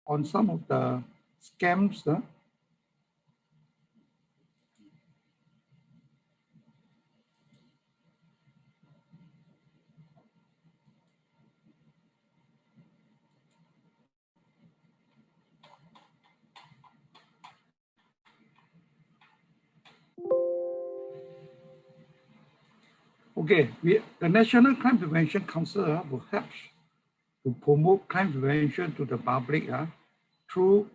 on some of the scams. Okay, the National Crime Prevention Council will help to promote crime prevention to the public through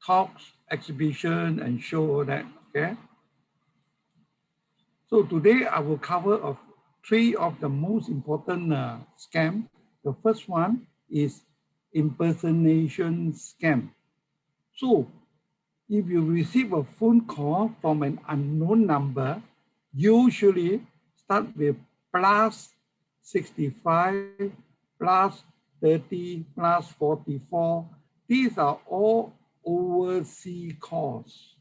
talks, exhibition, and show all that. Okay. So today I will cover three of the most important scam. The first one is impersonation scam. So if you receive a phone call from an unknown number, usually start with +65, +30, +44. These are all overseas calls.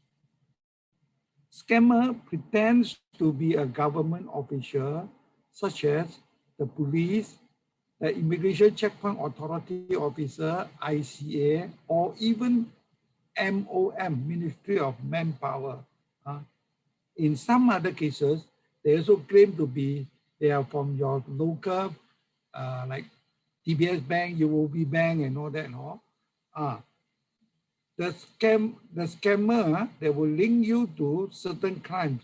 Scammer pretends to be a government official, such as the police, the Immigration Checkpoint Authority officer, ICA, or even MOM, Ministry of Manpower. In some other cases, they also claim to be, they are from your local, like DBS Bank, UOB Bank, and all that. The scammer, they will link you to certain crimes.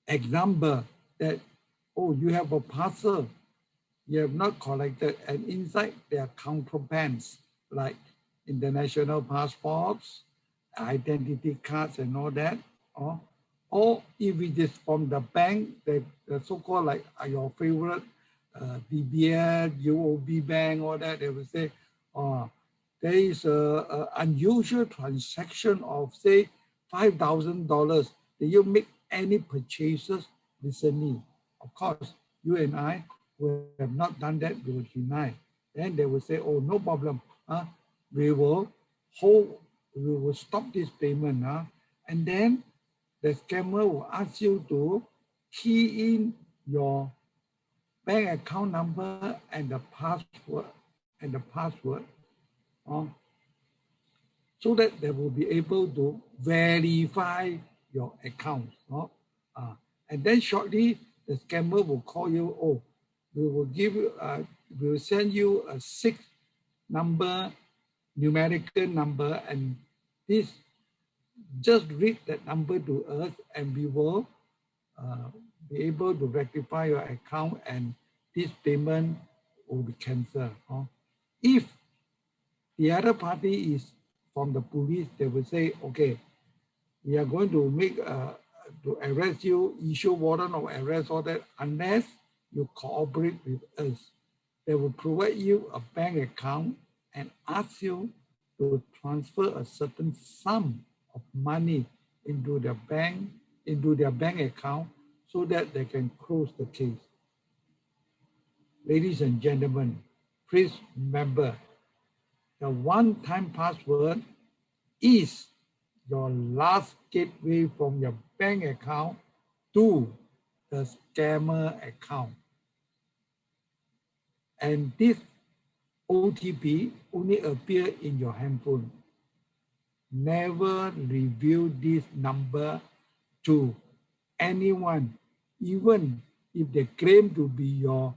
Example, that, oh, you have a parcel, you have not collected, and inside there are contrabands, like international passports, identity cards, and all that. Or if it is from the bank, the so-called like your favorite DBS, UOB Bank, all that, they will say, there is an unusual transaction of, say, $5,000. Did you make any purchases recently? Of course, you and I will have not done that, we will deny. Then they will say, oh, no problem. We will stop this payment. And then the scammer will ask you to key in your bank account number and the password so that they will be able to verify your account. And then shortly, the scammer will call you, oh, we will give you, we will send you a 6-number numerical number, and this, just read that number to us, and we will be able to rectify your account, and this payment will be cancelled. If the other party is from the police, they will say, okay, we are going to make to arrest you, issue warrant of arrest, all that, unless you cooperate with us. They will provide you a bank account and ask you to transfer a certain sum of money into their bank account so that they can close the case. Ladies and gentlemen, please remember, the one-time password is your last gateway from your bank account to the scammer account. And this OTP only appears in your handphone. Never reveal this number to anyone, even if they claim to be your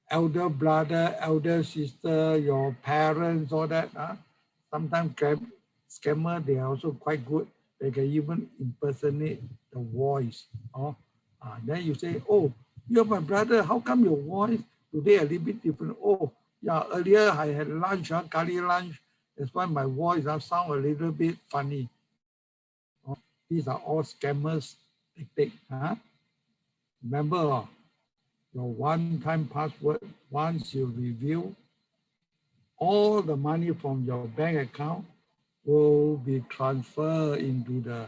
elder brother, elder sister, your parents, all that. Sometimes scammer, they are also quite good. They can even impersonate the voice. Then you say, oh, you're my brother. How come your voice today a little bit different? Oh, yeah, earlier I had lunch, curry lunch. That's why my voice sound a little bit funny. These are all scammers tactics. Remember, your one-time password, once you reveal, all the money from your bank account will be transferred into the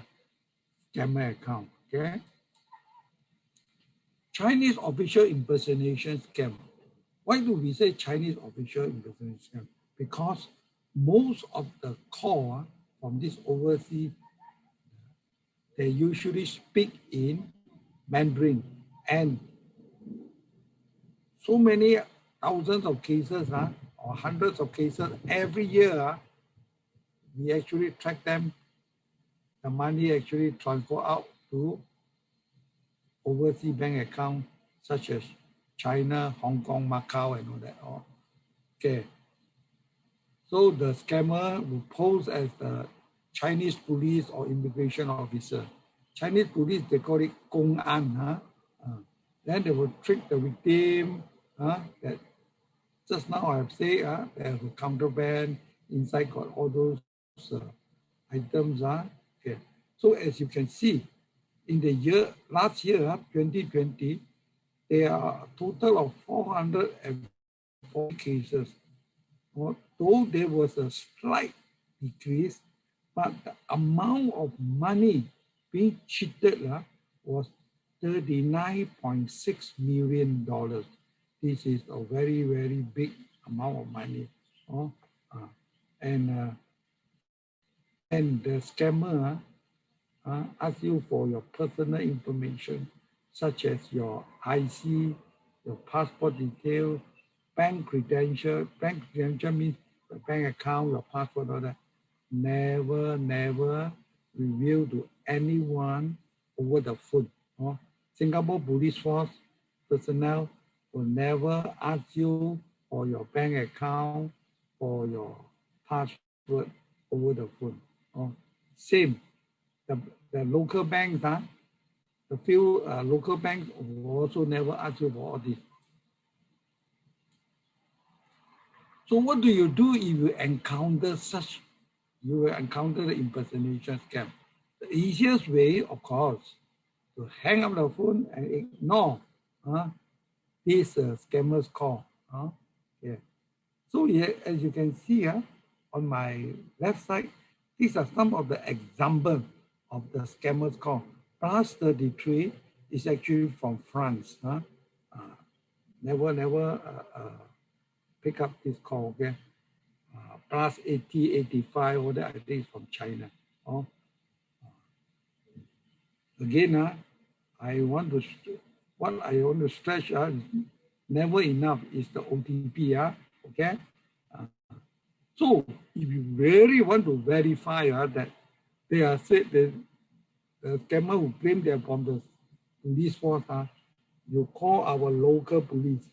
scammer account, okay? Chinese official impersonation scam. Why do we say Chinese official impersonation scam? Because most of the call from this overseas, they usually speak in Mandarin, and so many thousands of cases or hundreds of cases every year, we actually track them. The money actually transfer out to overseas bank account such as China, Hong Kong, Macau, and all that. Okay. So the scammer will pose as the Chinese police or immigration officer. Chinese police, they call it Gong An. Then they will trick the victim that just now I have said there's a contraband, inside got all those items. Okay. So as you can see, in the last year, 2020, there are a total of 440 cases. Though there was a slight decrease, but the amount of money being cheated was $39.6 million. This is a very, very big amount of money. And the scammer asks you for your personal information, such as your IC, your passport detail, bank credential. Bank credential means the bank account, your passport, all that. Never reveal to anyone over the phone. Singapore Police Force personnel will never ask you for your bank account or your password over the phone. Same, the local banks, the few local banks will also never ask you for all this. So what do you do if you encounter the impersonation scam? The easiest way, of course, to hang up the phone and ignore this scammer's call. Yeah. So as you can see on my left side, these are some of the examples of the scammer's call. Plus 33 is actually from France. Never pick up this call, okay? Plus 80, 85, all that I think is from China. Again, what I want to stress is never enough is the OTP, okay? So if you really want to verify that they are said that the scammer who claim they are from the police force, you call our local police.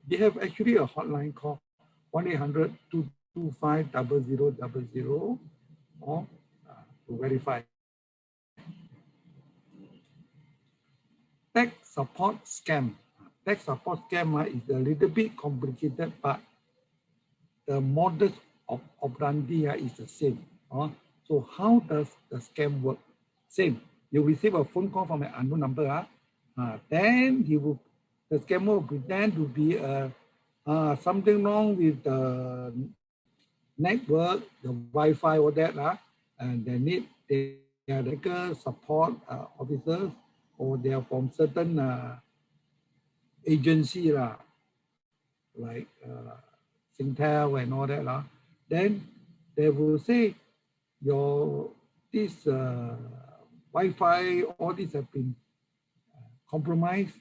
They have actually a hotline call 1-800-225-0000 to verify. Tech support scam. Tech support scam is a little bit complicated, but the modus operandi is the same. So how does the scam work? Same. You receive a phone call from an unknown number. Then the scammer will pretend to be something wrong with the network, the Wi-Fi, all that, and they are legal support officers, or they are from certain agency like Singtel and all that. Then they will say this Wi-Fi, all these have been compromised,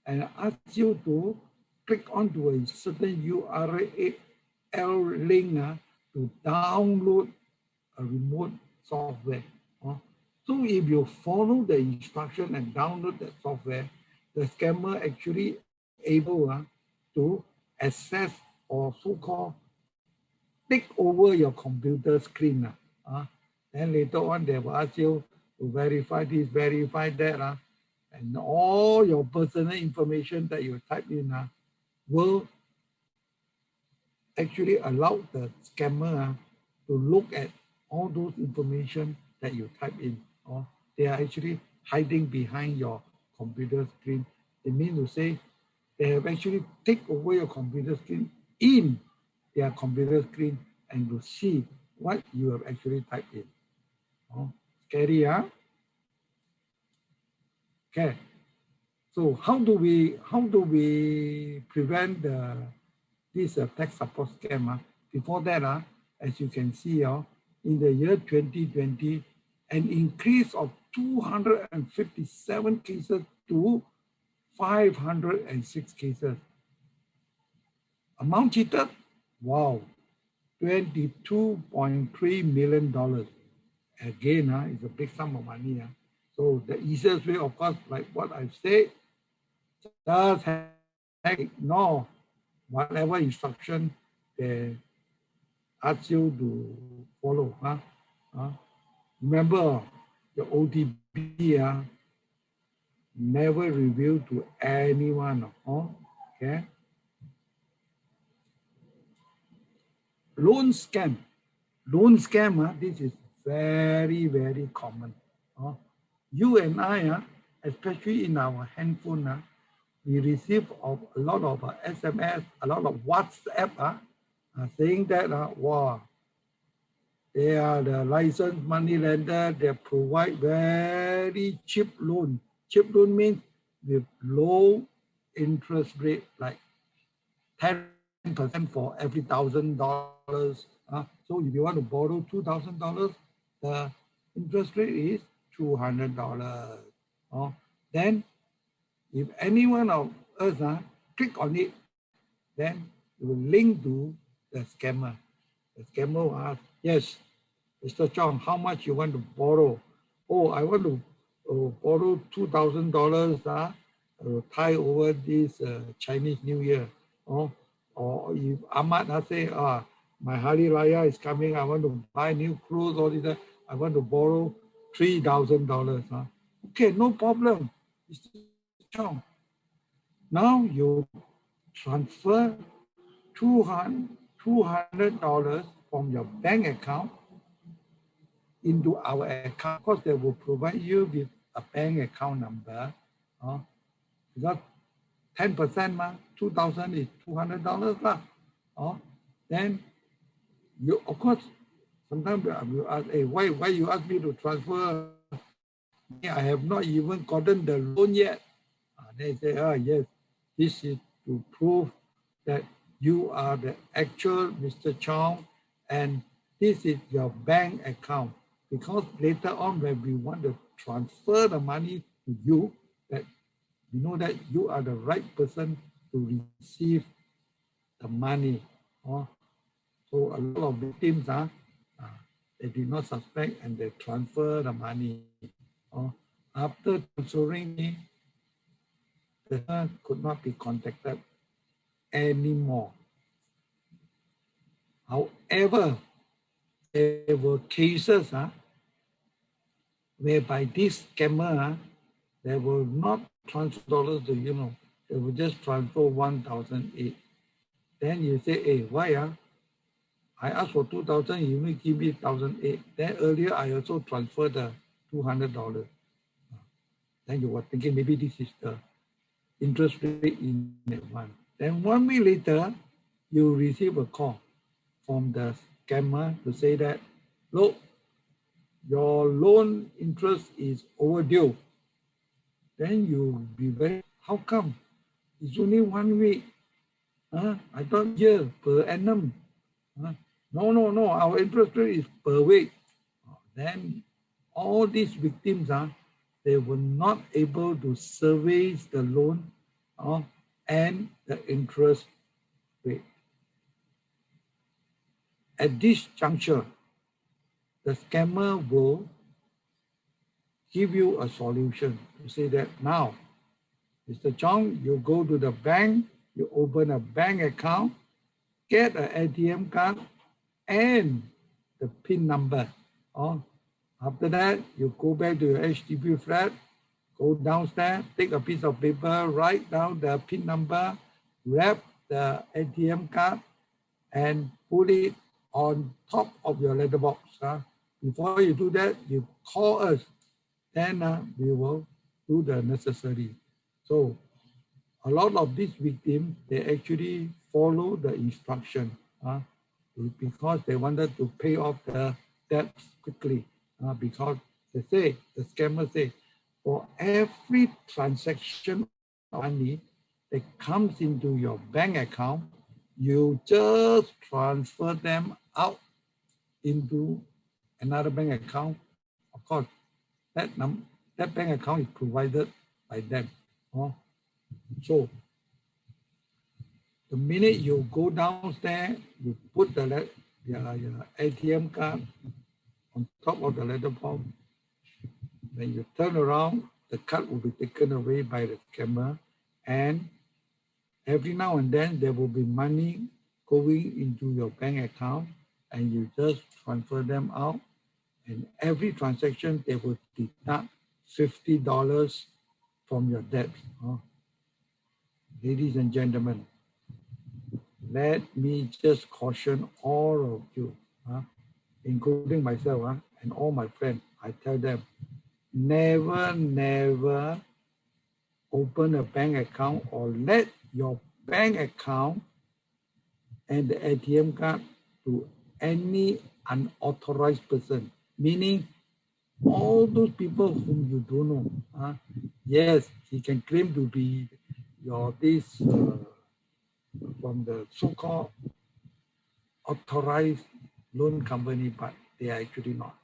and ask you to click onto a certain URL link to download a remote software. So if you follow the instruction and download that software, the scammer actually able to access or so-called take over your computer screen. Then later on, they will ask you to verify this, verify that, and all your personal information that you type in will actually allow the scammer to look at all those information that you type in. They are actually hiding behind your computer screen. It means to say they have actually taken over your computer screen in their computer screen and to see what you have actually typed in. Scary, huh? Okay. So how do we prevent this tech support scam? Before that, as you can see, in the year 2020, an increase of 257 cases to 506 cases. Amount cheated, wow, $22.3 million. Again, it's a big sum of money. So the easiest way, of course, like what I've said, just ignore whatever instruction they ask you to follow. Remember, the OTP never reveal to anyone. Okay. Loan scam. Loan scam, this is very, very common. You and I, especially in our handphone, we receive a lot of SMS, a lot of WhatsApp saying that, wow, they are the licensed money lender. They provide very cheap loan. Cheap loan means with low interest rate, like 10% for every $1,000. So if you want to borrow $2,000, the interest rate is $200. Then if any one of us click on it, then it will link to the scammer. The scammer will ask, yes, Mr. Chong, how much you want to borrow? Oh, I want to borrow $2,000 tie over this Chinese New Year. Or if Ahmad say, my Hari Raya is coming, I want to buy new clothes, all this, I want to borrow $3,000. Okay, no problem, Mr. Chong. Now you transfer $200 from your bank account into our account. Of course, they will provide you with a bank account number. Because 10%, 2,000 is $200. Then you, of course, sometimes you ask, hey, why you ask me to transfer? I have not even gotten the loan yet. They say, yes, this is to prove that you are the actual Mr. Chong and this is your bank account. Because later on when we want to transfer the money to you, that you know that you are the right person to receive the money. So a lot of victims, they did not suspect and they transfer the money. After transferring, the person could not be contacted anymore. However, there were cases whereby this scammer, they will not transfer dollars to you, they will just transfer 1,008. Then you say, hey, why? I asked for 2,000, you only give me 1,008. Then earlier I also transferred the $200. Then you were thinking maybe this is the interest rate in that one. Then 1 week later, you receive a call from the scammer to say that, look, your loan interest is overdue. Then you'll be very, how come? It's only 1 week. I thought year per annum. No, our interest rate is per week. Then all these victims, they were not able to service the loan and the interest rate. At this juncture, the scammer will give you a solution to say that now, Mr. Chong, you go to the bank, you open a bank account, get an ATM card and the PIN number. After that, you go back to your HDB flat, go downstairs, take a piece of paper, write down the PIN number, wrap the ATM card, and put it on top of your letterbox. Before you do that, you call us, then we will do the necessary. So a lot of these victims, they actually follow the instruction because they wanted to pay off the debts quickly. Because they say, the scammer say, for every transaction of money that comes into your bank account, you just transfer them out into another bank account. Of course, that bank account is provided by them. So the minute you go downstairs, you put the your ATM card on top of the letter form. When you turn around, the card will be taken away by the scammer, and every now and then there will be money going into your bank account, and you just transfer them out. And every transaction, they will deduct $50 from your debt. Ladies and gentlemen, let me just caution all of you, including myself and all my friends. I tell them, never open a bank account or let your bank account and the ATM card to any unauthorized person, meaning all those people whom you don't know. Yes, he can claim to be this from the so-called authorized loan company, but they are actually not.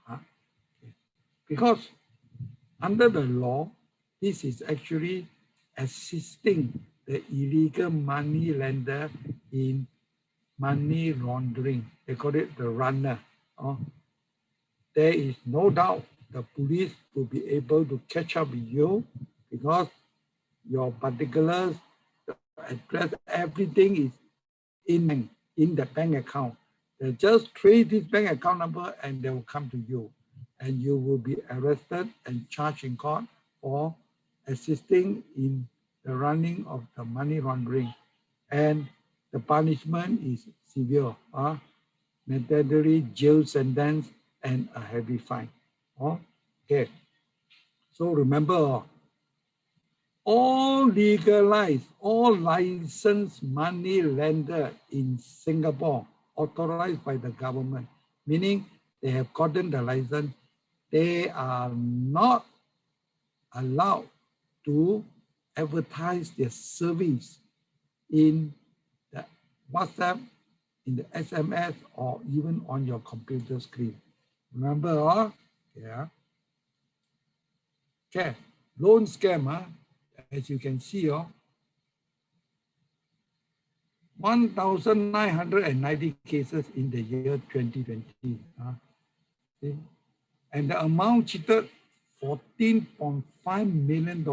Because under the law, this is actually assisting the illegal money lender in money laundering. They call it the runner. There is no doubt the police will be able to catch up with you because your particulars, the address, everything is in the bank account. They just trace this bank account number and they will come to you. And you will be arrested and charged in court for assisting in the running of the money laundering. And the punishment is severe, mandatory jail sentence and a heavy fine. Okay. So remember, all legalized, all licensed money lender in Singapore, authorized by the government, meaning they have gotten the license, they are not allowed to advertise their service in the WhatsApp, in the SMS, or even on your computer screen. Remember, yeah. Okay, loan scam, as you can see, 1,990 cases in the year 2020. And the amount cheated, $14.5 million,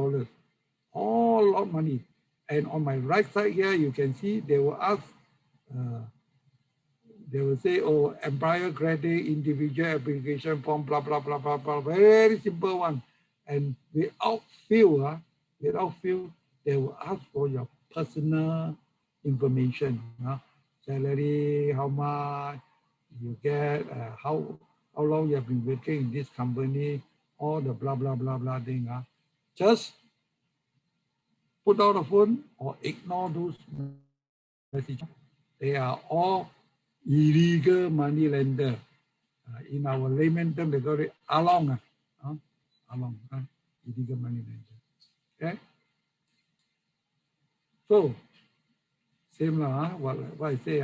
all lot of money. And on my right side here, you can see they will ask, they will say, oh, employer credit, individual application form, blah, blah, blah, blah, blah, very simple one. And without fill, they will ask for your personal information, salary, how much you get, how long you have been working in this company, all the blah, blah, blah, blah thing. Just put down the phone or ignore those messages. They are all illegal money lender. In our layman term, they call it along. Illegal money lender. Okay? So, same what I say,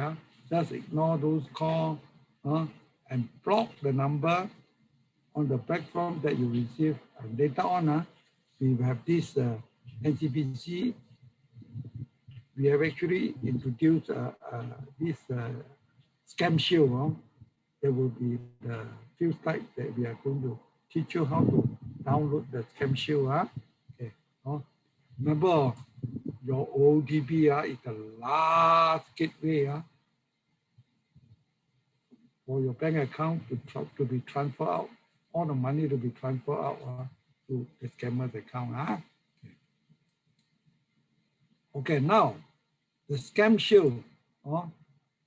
just ignore those calls and block the number on the platform that you receive. And later on, we have this NCPC. We have actually introduced this ScamShield. There will be the few slides that we are going to teach you how to download the ScamShield. Okay. Remember, your OTP is the last gateway for your bank account to be transferred out, all the money to be transferred out to the scammer's account. Okay, now the ScamShield.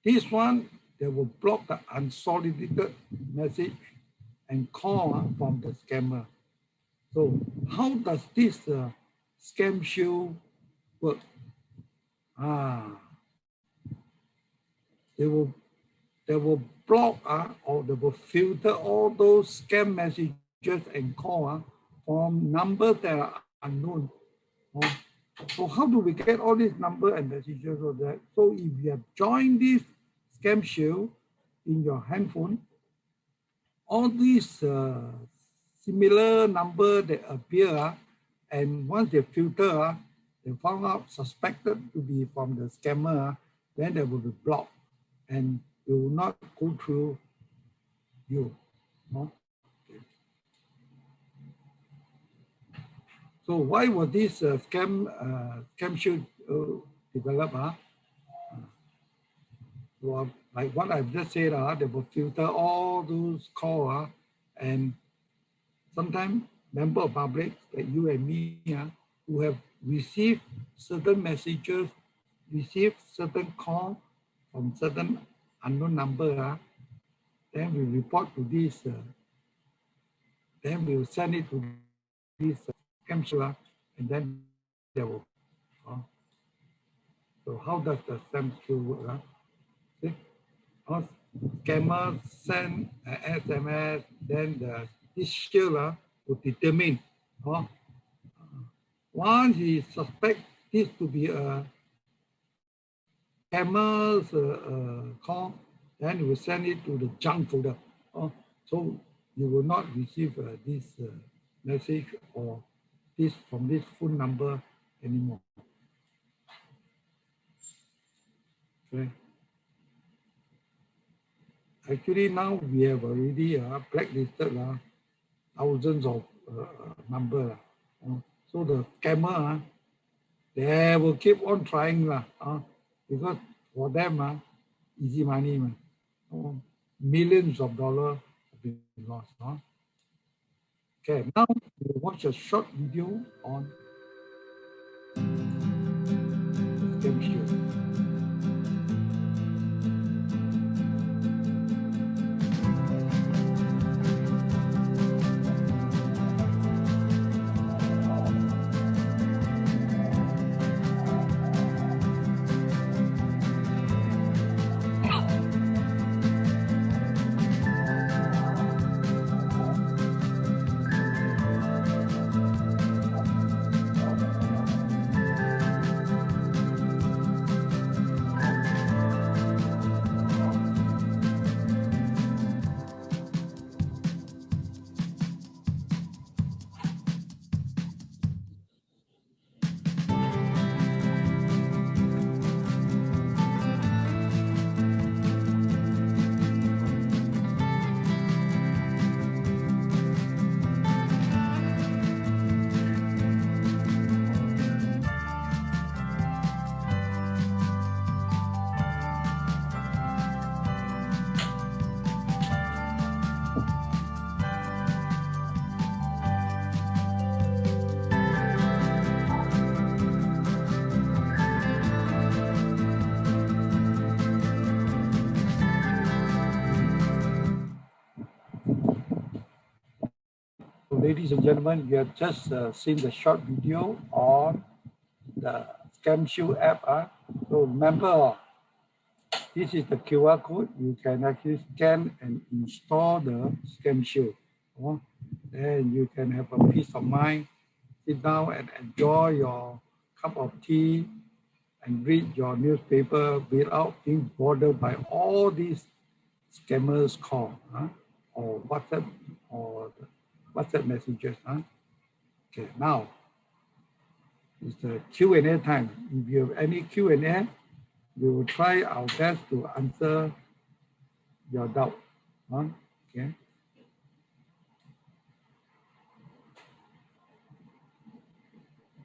This one, they will block the unsolicited message and call from the scammer. So how does this ScamShield work? They will block or they will filter all those scam messages and call from numbers that are unknown. So how do we get all these numbers and messages of that? So if you have joined this ScamShield in your handphone, all these similar numbers that appear, and once they filter, they found out suspected to be from the scammer, then they will be blocked. And it will not go through you. No? Okay. So why was this ScamShield developed? Well, like what I've just said, they will filter all those calls, and sometimes member of public like you and me who have received certain messages, received certain call from certain unknown number, then we report to this, then we'll send it to this ScamShield, and then they will. So how does the ScamShield work? See? Scammer send an SMS, then this shield will determine. Once he suspects this to be a scammer's call, then he will send it to the junk folder. So you will not receive this message or this from this phone number anymore. Okay. Actually, now we have already blacklisted thousands of numbers. So the scammer, they will keep on trying because for them, easy money. Millions of dollars have been lost. Okay, now we'll watch a short video on ScamShield. Ladies and gentlemen, you have just seen the short video on the ScamShield app. So remember, this is the QR code. You can actually scan and install the ScamShield. And you can have a peace of mind, sit down and enjoy your cup of tea and read your newspaper without being bothered by all these scammers call or WhatsApp messages. Okay, now it's the Q&A time. If you have any Q&A, we will try our best to answer your doubt. Okay.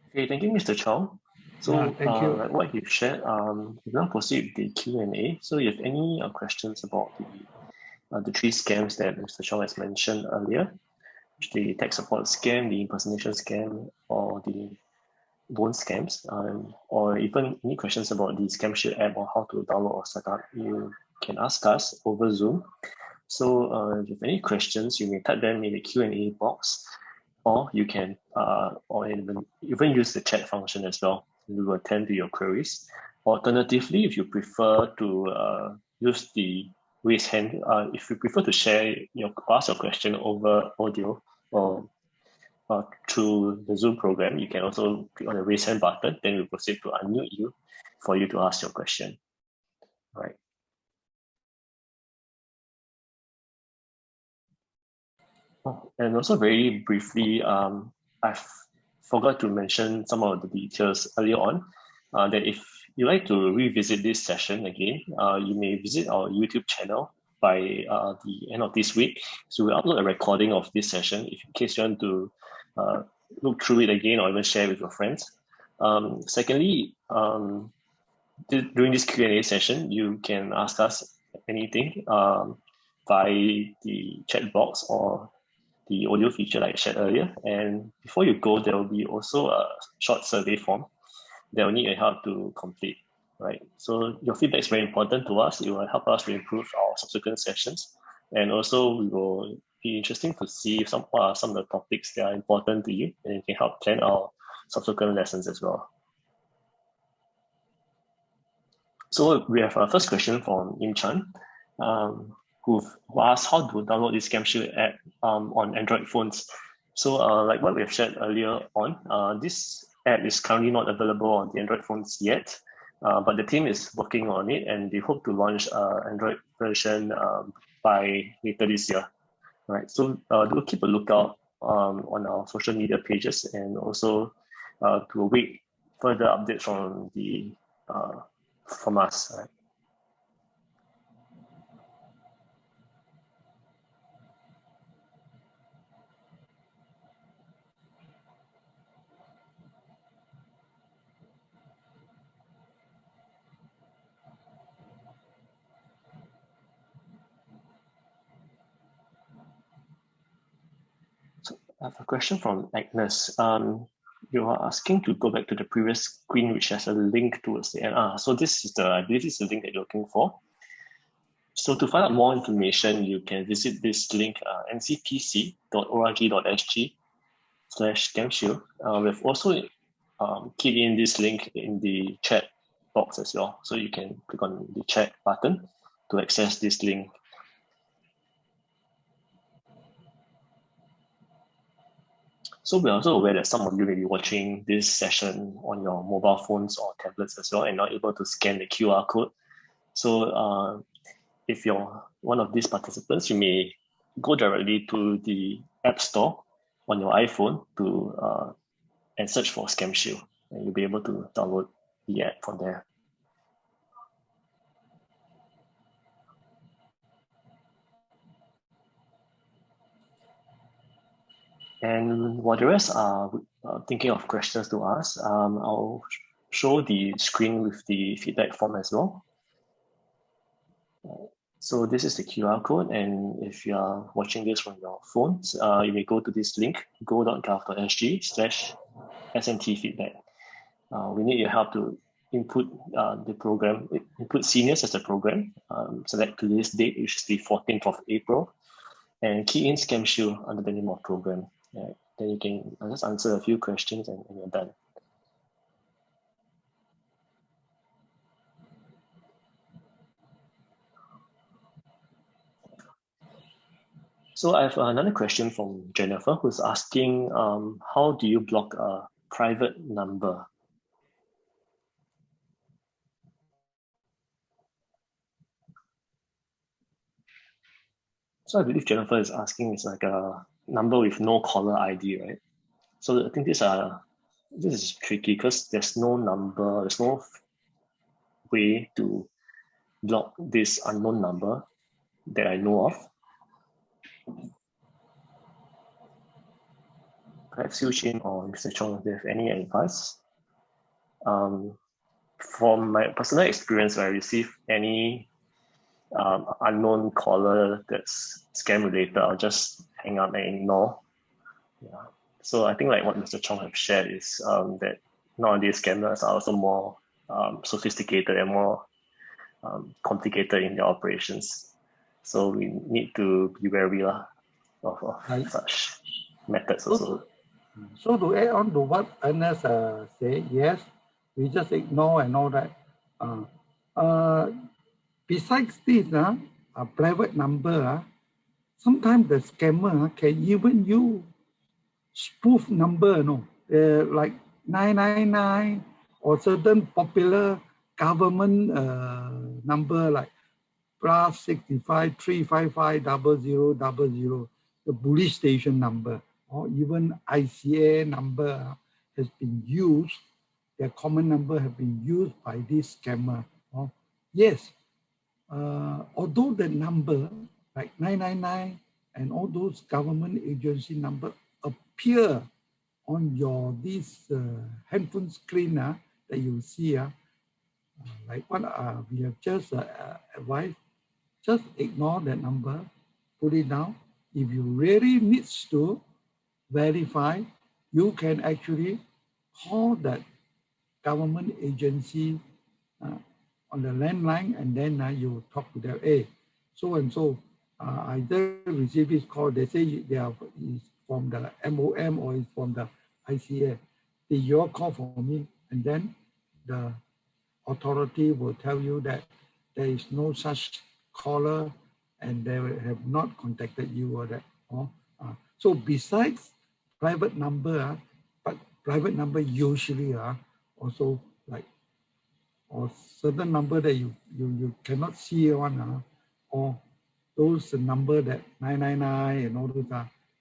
Okay, thank you, Mr. Chong. So, thank you. like what you've shared, we're going to proceed with the Q&A. So, if you have any questions about the three scams that Mr. Chong has mentioned earlier, the tech support scam, the impersonation scam, or the loan scams, or even any questions about the ScamShield app or how to download or set up, you can ask us over Zoom. So, if you have any questions, you may type them in the Q&A box, or you can or even use the chat function as well. We will attend to your queries. Alternatively, if you prefer to use the raise hand, if you prefer to ask your question over audio or through the Zoom program, you can also click on the raise hand button. Then we'll proceed to unmute you for you to ask your question. All right. And also very briefly, I forgot to mention some of the details earlier on, that if you'd like to revisit this session again, you may visit our YouTube channel by the end of this week. So we'll upload a recording of this session in case you want to look through it again or even share with your friends. Secondly, during this Q&A session, you can ask us anything by the chat box or the audio feature like I shared earlier. And before you go, there will be also a short survey form that will need your help to complete, right? So your feedback is very important to us. It will help us to improve our subsequent sessions. And also we will be interesting to see what are some of the topics that are important to you, and it can help plan our subsequent lessons as well. So we have our first question from Im Chan, who asked how to download this ScamShield app on Android phones. So like what we have shared earlier on, this app is currently not available on the Android phones yet, but the team is working on it and they hope to launch an Android version by later this year. Right, so do keep a lookout on our social media pages, and also to await further updates from us. Right? So I have a question from Agnes. You are asking to go back to the previous screen, which has a link towards the end. So this is I believe this is the link that you're looking for. So to find out more information, you can visit this link, ncpc.org.sg/ScamShield. We've also keyed in this link in the chat box as well. So you can click on the chat button to access this link. So we're also aware that some of you may be watching this session on your mobile phones or tablets as well and not able to scan the QR code. So if you're one of these participants, you may go directly to the App Store on your iPhone to and search for ScamShield, and you'll be able to download the app from there. And while the rest are thinking of questions to ask, I'll show the screen with the feedback form as well. So this is the QR code, and if you are watching this from your phones, you may go to this link, go.gov.sg/SNT feedback. We need your help to input the program, input seniors as a program, select today's date, which is the 14th of April, and key in ScamShield under the name of program. Then you can just answer a few questions and you're done. So I have another question from Jennifer, who's asking, how do you block a private number? So I believe Jennifer is asking, it's like a number with no caller ID, right? So I think this is tricky because there's no number, there's no way to block this unknown number that I know of. Perhaps Xiu Chin or Mr. Chong, if they have any advice. From my personal experience, when I receive any unknown caller that's scam related, I'll just hang up and ignore. Yeah. So I think like what Mr. Chong have shared is that nowadays scammers are also more sophisticated and more complicated in their operations. So we need to be wary of such methods also. So to add on to what Ernest said, yes, we just ignore and all that. Besides this, a private number, sometimes the scammer can even use spoof number, like 999 or certain popular government number like +65 355 0000, the police station number, or even ICA number has been used their common number have been used by this scammer. Yes, although the number like 999 and all those government agency number appear on your this handphone screen that you see, like what we have just advised, just ignore that number, put it down. If you really needs to verify, you can actually call that government agency on the landline, and then you talk to them. Hey, so and so, I just received this call. They say they are is from the MOM or is from the ICA. Did you all call for me? And then the authority will tell you that there is no such caller and they have not contacted you or that. So besides private number, but private number usually also like or certain number that you cannot see one, or those number that 999 and all those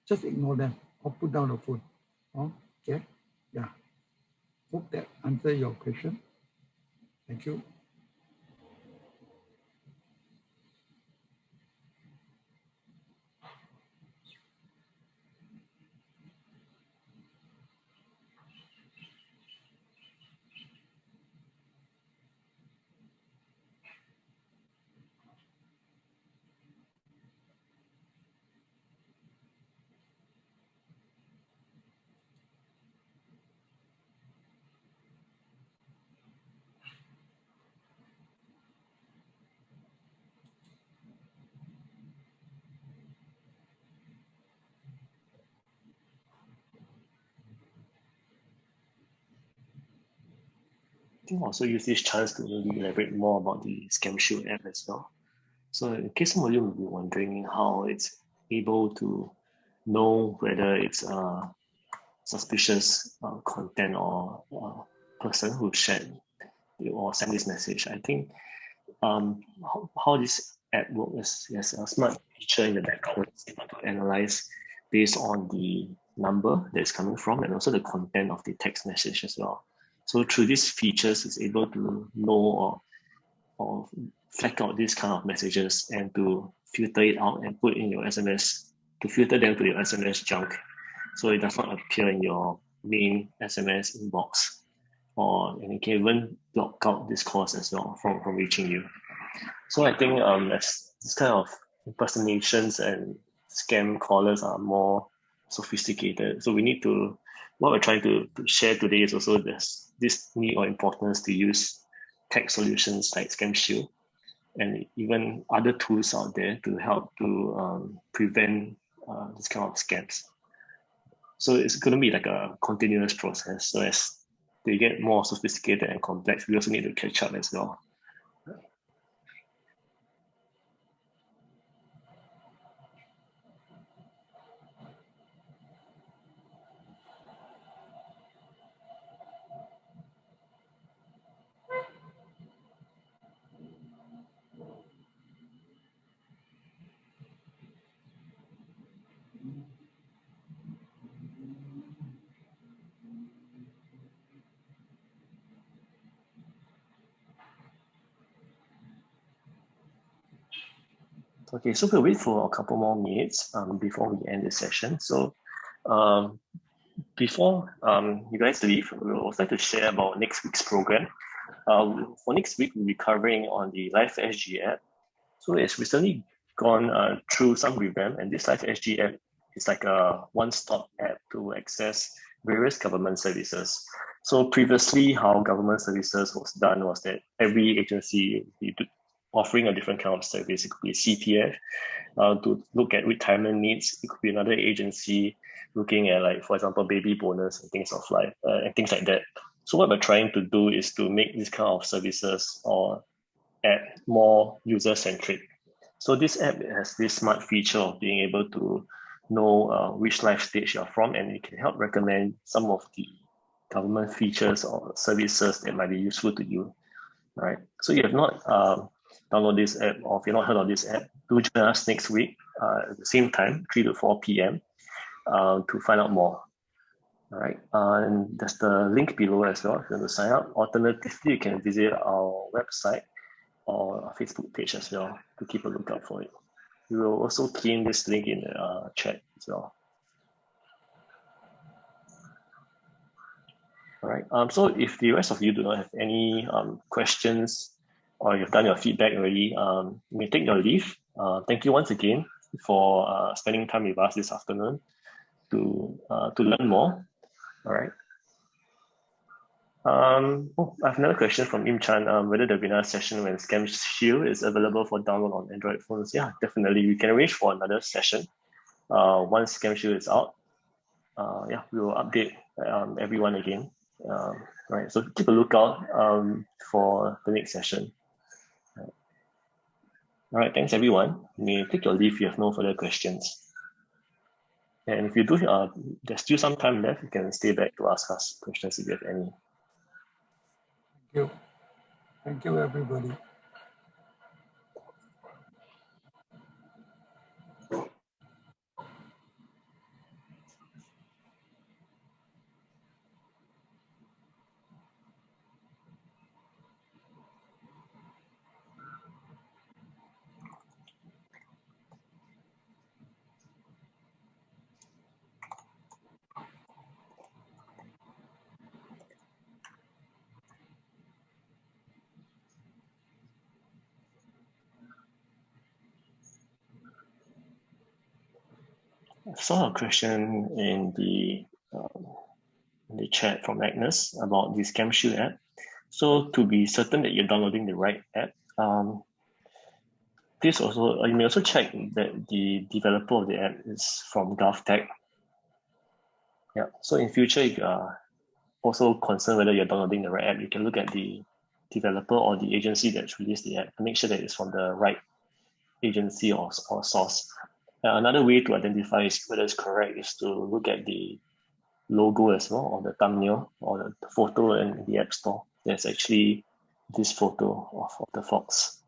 just ignore them or put down the phone. Okay, yeah. Hope that answer your question. Thank you. I think I'll also use this chance to really elaborate more about the ScamShield app as well. So in case some of you may be wondering how it's able to know whether it's suspicious content or person who shared or sent this message, I think how this app works is a smart feature in the background is able to analyze based on the number that it's coming from and also the content of the text message as well. So through these features, it's able to know or flag out these kind of messages and to filter it out and put in your SMS, to filter them to your SMS junk. So it does not appear in your main SMS inbox, and it can even block out this calls as well from reaching you. So I think as this kind of impersonations and scam callers are more sophisticated. So we need to, what we're trying to share today is also this need or importance to use tech solutions like ScamShield and even other tools out there to help to prevent this kind of scams. So it's going to be like a continuous process. So as they get more sophisticated and complex, we also need to catch up as well. Okay, so we'll wait for a couple more minutes before we end this session. So before you guys leave, we would also like to share about next week's program. For next week, we'll be covering on the Life SG app. So it's recently gone through some revamp, and this Life SG app is like a one-stop app to access various government services. So previously, how government services was done was that every agency offering a different kind of service. It could be CPF to look at retirement needs. It could be another agency looking at, like, for example, baby bonus and things of life and things like that. So what we're trying to do is to make this kind of services or app more user-centric. So this app has this smart feature of being able to know which life stage you're from, and it can help recommend some of the government features or services that might be useful to you. Right. So you have not downloaded this app, or if you've not heard of this app, do join us next week at the same time, 3 to 4 p.m. To find out more. All right, and there's the link below as well if you want to sign up. Alternatively, you can visit our website or our Facebook page as well to keep a lookout for it. We will also key in this link in the chat as well. All right, so if the rest of you do not have any questions or you've done your feedback already, you may take your leave. Thank you once again for spending time with us this afternoon to learn more. All right. I have another question from Im Chan, whether there'll be another session when ScamShield is available for download on Android phones. Yeah, definitely. We can arrange for another session once ScamShield is out. Yeah, we will update everyone again. Right, so keep a lookout for the next session. All right, thanks everyone. You may take your leave if you have no further questions. And if you do, there's still some time left, you can stay back to ask us questions if you have any. Thank you. Thank you, everybody. I saw a question in the chat from Agnes about the ScamShield app. So to be certain that you're downloading the right app, please also you may also check that the developer of the app is from GovTech. Yeah. So in future, if you are also concerned whether you're downloading the right app, you can look at the developer or the agency that's released the app and make sure that it's from the right agency or source. Another way to identify whether it's correct is to look at the logo as well, or the thumbnail, or the photo in the App Store. There's actually this photo of the fox.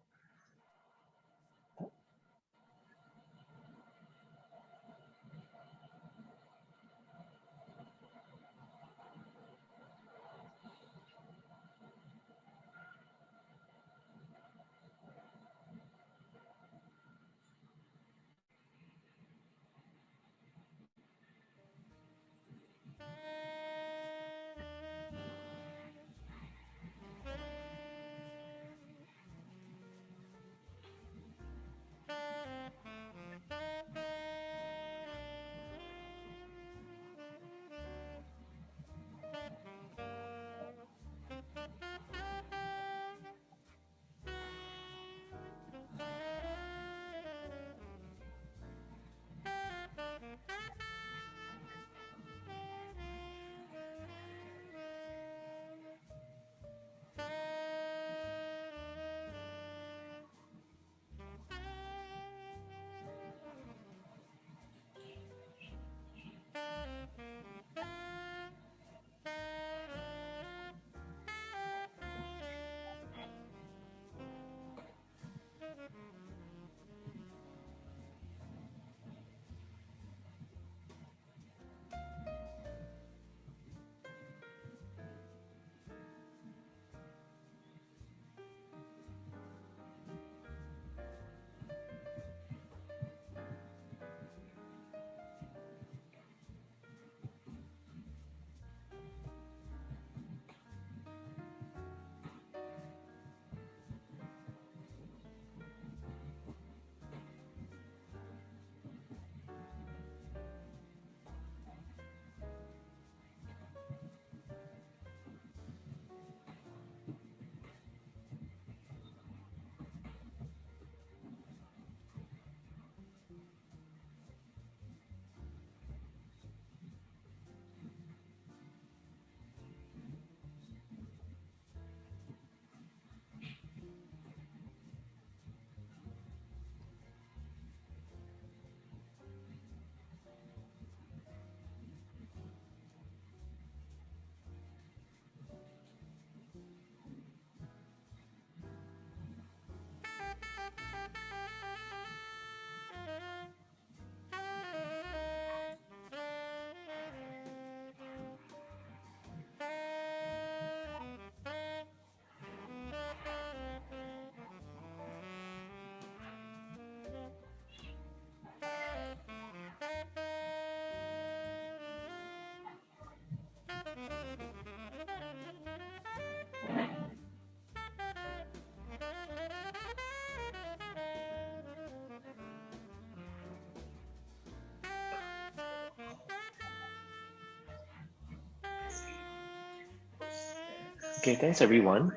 Okay, thanks everyone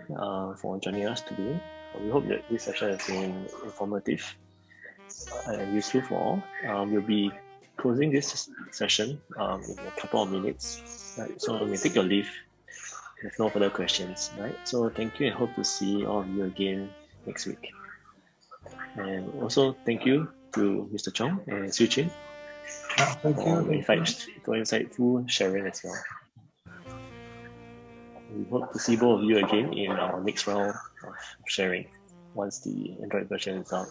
for joining us today. We hope that this session has been informative and useful for all. We'll be closing this session in a couple of minutes. Right? So you may take your leave with no further questions. Right? So thank you and hope to see all of you again next week. And also thank you to Mr. Chong and Sue Chin Thank you. for insightful sharing as well. We hope to see both of you again in our next round of sharing once the Android version is out.